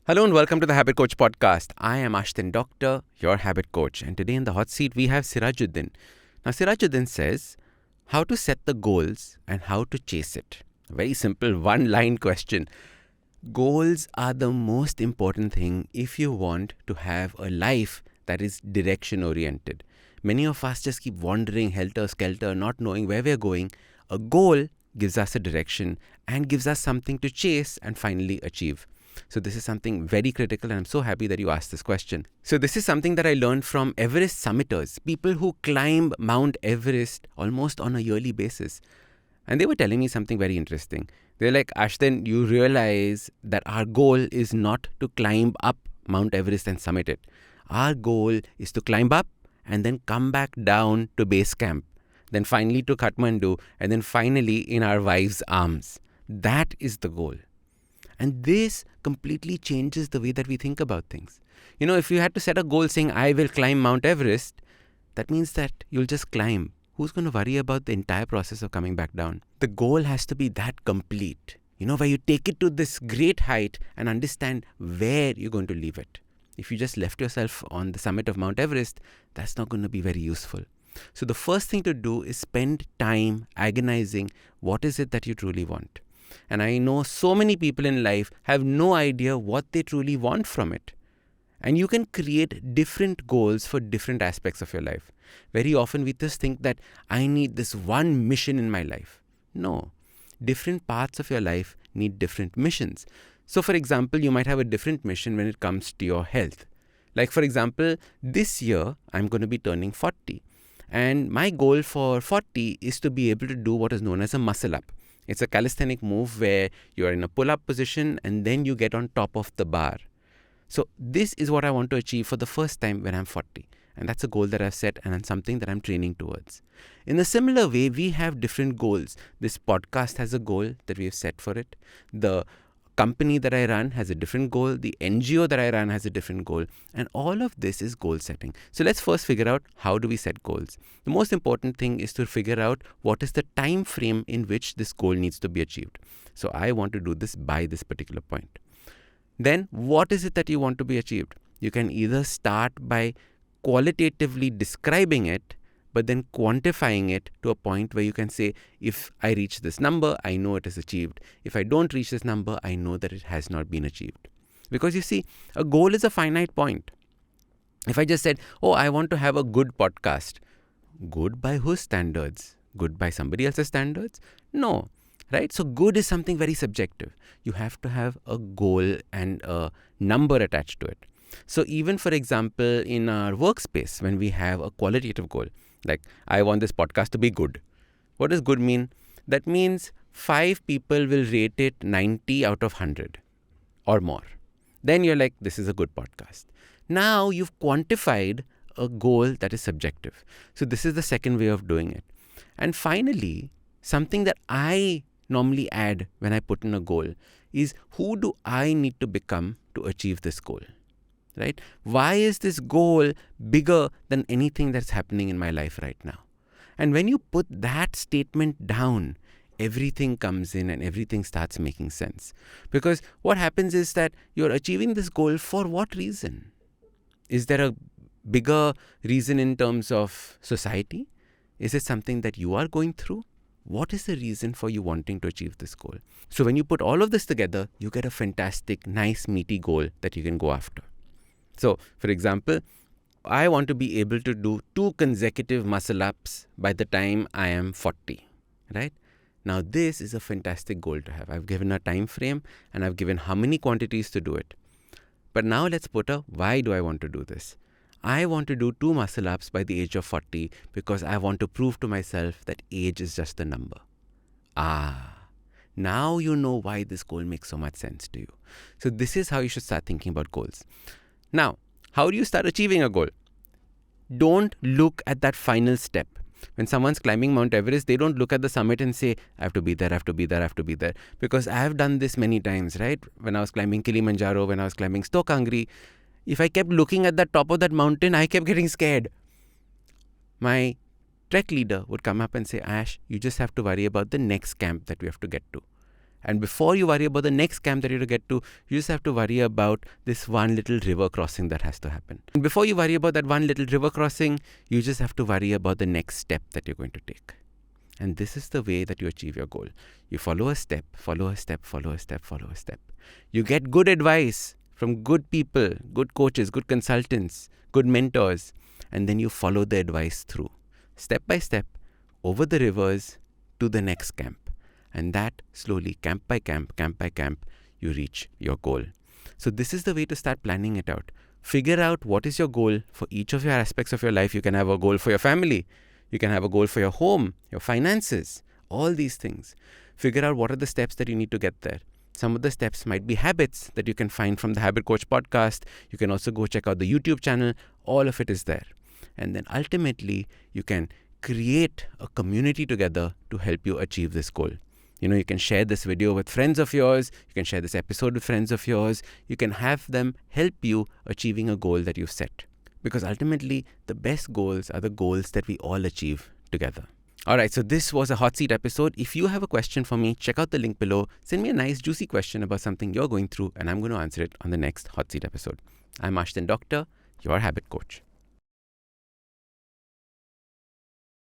Hello and welcome to the Habit Coach podcast. I am Ashdin Doctor, your habit coach, and today in the hot seat we have Sirajuddin. Now Sirajuddin says how to set the goals and how to chase it. A very simple one-line question. Goals are the most important thing if you want to have a life that is direction oriented. Many of us just keep wandering helter-skelter, not knowing where we're going. A goal gives us a direction and gives us something to chase and finally achieve. So this is something very critical, and I'm so happy that you asked this question. So this is something that I learned from Everest summiters, people who climb Mount Everest almost on a yearly basis. And they were telling me something very interesting. They're like, Ashdin, you realize that our goal is not to climb up Mount Everest and summit it. Our goal is to climb up and then come back down to base camp, then finally to Kathmandu, and then finally in our wives' arms. That is the goal. And this completely changes the way that we think about things. You know, if you had to set a goal saying, I will climb Mount Everest, that means that you'll just climb. Who's going to worry about the entire process of coming back down? The goal has to be that complete, where you take it to this great height and understand where you're going to leave it. If you just left yourself on the summit of Mount Everest, that's not going to be very useful. So the first thing to do is spend time agonizing what is it that you truly want. And I know so many people in life have no idea what they truly want from it. And you can create different goals for different aspects of your life. Very often we just think that I need this one mission in my life. No, different parts of your life need different missions. So for example, you might have a different mission when it comes to your health. Like for example, this year I'm going to be turning 40. And my goal for 40 is to be able to do what is known as a muscle up. It's a calisthenic move where you're in a pull-up position and then you get on top of the bar. So this is what I want to achieve for the first time when I'm 40. And that's a goal that I've set and something that I'm training towards. In a similar way, we have different goals. This podcast has a goal that we have set for it. The company that I run has a different goal. The NGO that I run has a different goal. And all of this is goal setting. So let's first figure out how do we set goals. The most important thing is to figure out what is the time frame in which this goal needs to be achieved. So I want to do this by this particular point. Then what is it that you want to be achieved? You can either start by qualitatively describing it, but then quantifying it to a point where you can say, if I reach this number, I know it is achieved. If I don't reach this number, I know that it has not been achieved. Because you see, a goal is a finite point. If I just said, I want to have a good podcast. Good by whose standards? Good by somebody else's standards? No. Right? So good is something very subjective. You have to have a goal and a number attached to it. So even for example, in our workspace, when we have a qualitative goal, like I want this podcast to be good. What does good mean? That means 5 people will rate it 90 out of 100 or more. Then you're like, this is a good podcast. Now you've quantified a goal that is subjective. So this is the second way of doing it. And finally, something that I normally add when I put in a goal is, who do I need to become to achieve this goal? Right? Why is this goal bigger than anything that's happening in my life right now? And when you put that statement down, everything comes in and everything starts making sense. Because what happens is that you're achieving this goal for what reason? Is there a bigger reason in terms of society? Is it something that you are going through? What is the reason for you wanting to achieve this goal? So when you put all of this together, you get a fantastic, nice, meaty goal that you can go after. So, for example, I want to be able to do 2 consecutive muscle ups by the time I am 40, right? Now, this is a fantastic goal to have. I've given a time frame and I've given how many quantities to do it. But now let's put why do I want to do this? I want to do 2 muscle ups by the age of 40 because I want to prove to myself that age is just a number. Now you know why this goal makes so much sense to you. So this is how you should start thinking about goals. Now, how do you start achieving a goal? Don't look at that final step. When someone's climbing Mount Everest, they don't look at the summit and say, I have to be there, I have to be there, I have to be there. Because I have done this many times, right? When I was climbing Kilimanjaro, when I was climbing Stokangri, if I kept looking at the top of that mountain, I kept getting scared. My trek leader would come up and say, Ash, you just have to worry about the next camp that we have to get to. And before you worry about the next camp that you're to get to, you just have to worry about this one little river crossing that has to happen. And before you worry about that one little river crossing, you just have to worry about the next step that you're going to take. And this is the way that you achieve your goal. You follow a step, follow a step, follow a step, follow a step. You get good advice from good people, good coaches, good consultants, good mentors, and then you follow the advice through, step by step, over the rivers to the next camp. And that slowly, camp by camp, you reach your goal. So this is the way to start planning it out. Figure out what is your goal for each of your aspects of your life. You can have a goal for your family. You can have a goal for your home, your finances, all these things. Figure out what are the steps that you need to get there. Some of the steps might be habits that you can find from the Habit Coach podcast. You can also go check out the YouTube channel. All of it is there. And then ultimately, you can create a community together to help you achieve this goal. You can share this video with friends of yours. You can share this episode with friends of yours. You can have them help you achieving a goal that you've set. Because ultimately, the best goals are the goals that we all achieve together. Alright, so this was a hot seat episode. If you have a question for me, check out the link below. Send me a nice juicy question about something you're going through and I'm going to answer it on the next hot seat episode. I'm Ashdin Doctor, your habit coach.